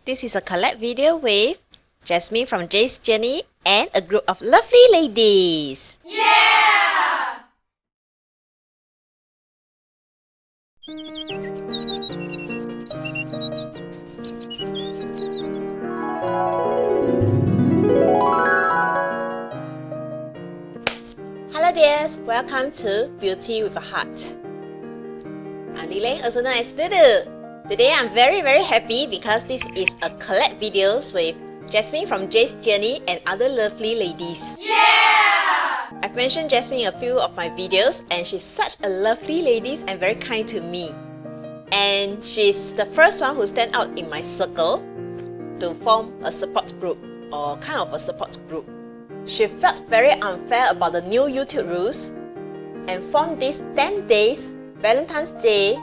This is a collab video with Jasmine from Jay's Journey and a group of lovely ladies. Yeah! Hello dears, welcome to Beauty with a Heart. I'm Lily, also known as Nude. Today I'm very happy because this is a collab videos with Jasmine from Jay's Journey and other lovely ladies. Yeah! I've mentioned Jasmine in a few of my videos and she's such a lovely lady and very kind to me. And she's the first one who stand out in my circle to form a support group or kind of a support group. She felt very unfair about the new YouTube rules and formed this 10 days Valentine's Day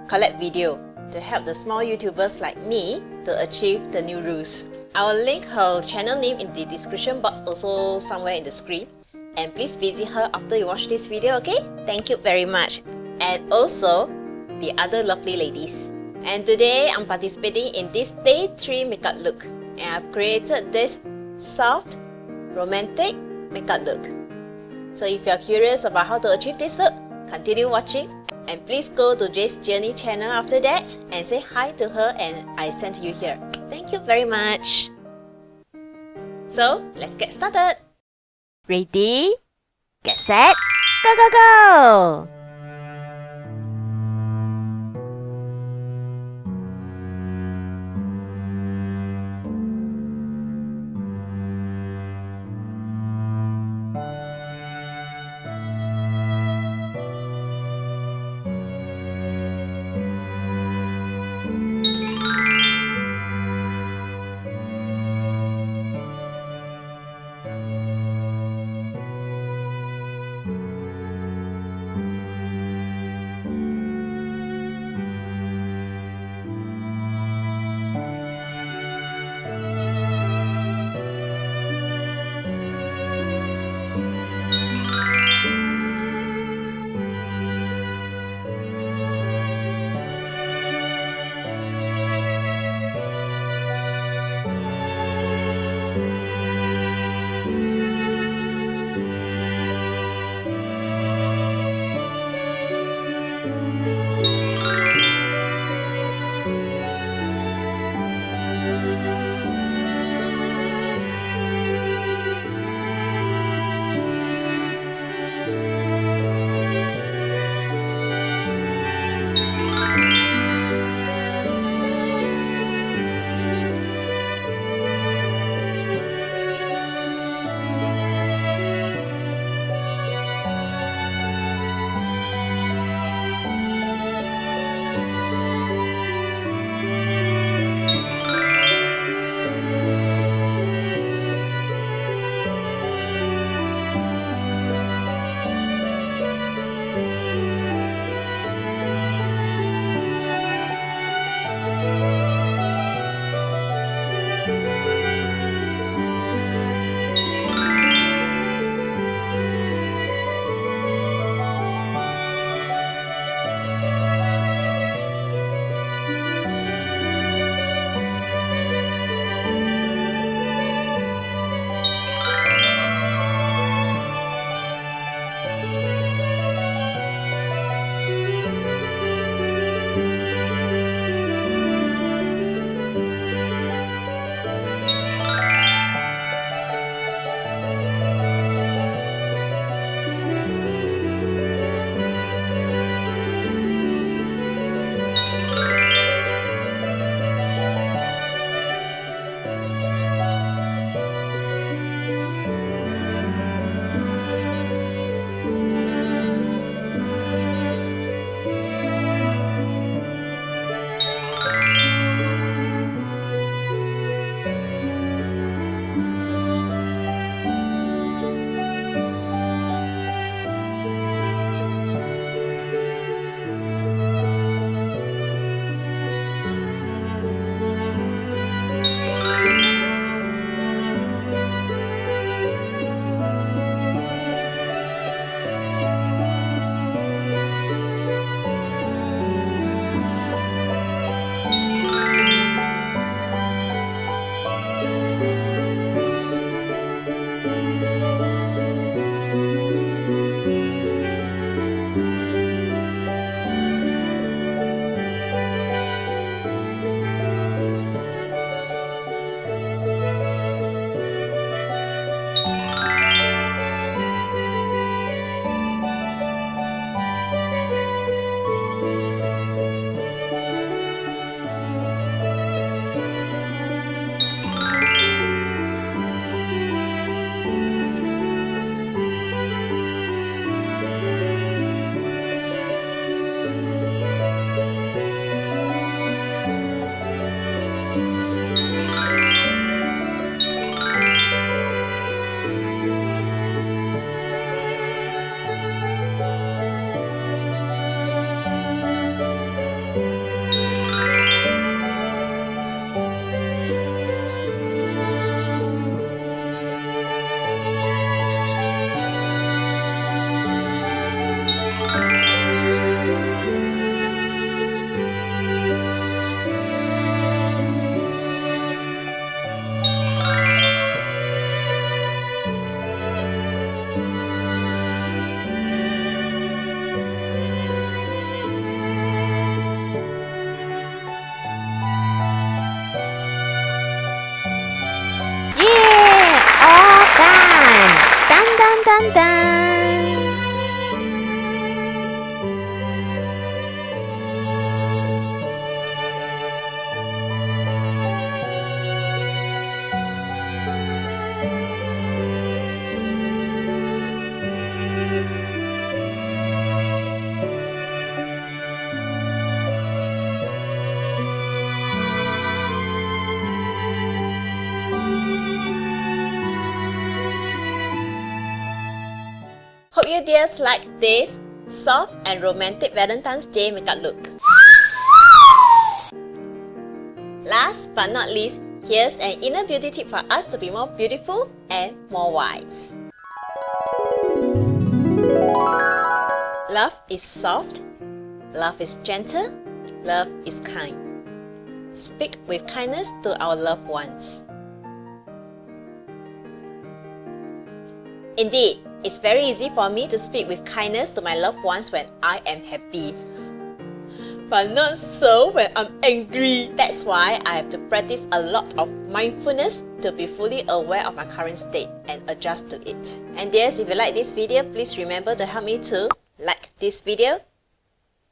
collab video to help the small YouTubers like me to achieve the new rules. I will link her channel name in the description box also somewhere in the screen. And please visit her after you watch this video, okay? Thank you very much. And also, the other lovely ladies. And today, I'm participating in this day 3 makeup look. And I've created this soft, romantic makeup look. So if you're curious about how to achieve this look, continue watching. And please go to Jay's Journey channel after that and say hi to her and I sent you here. Thank you very much. So, let's get started. Ready? Get set? Go, go, go! Dun dun dun! Hope you dears like this soft and romantic Valentine's Day makeup look. Last but not least, here's an inner beauty tip for us to be more beautiful and more wise. Love is soft, love is gentle, love is kind. Speak with kindness to our loved ones. Indeed, it's very easy for me to speak with kindness to my loved ones when I am happy. But not so when I'm angry. That's why I have to practice a lot of mindfulness to be fully aware of my current state and adjust to it. And dears, if you like this video, please remember to help me to like this video,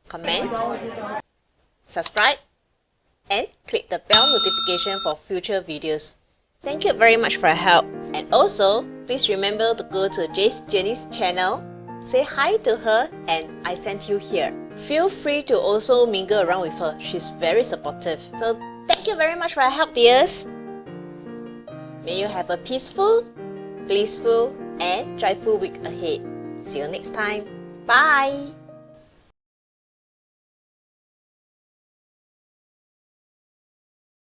comment, subscribe, and click the bell notification for future videos. Thank you very much for your help. And also, please remember to go to Jace Jenny's channel, say hi to her, and I sent you here. Feel free to also mingle around with her. She's very supportive. So thank you very much for your help, dears. May you have a peaceful, blissful, and joyful week ahead. See you next time. Bye!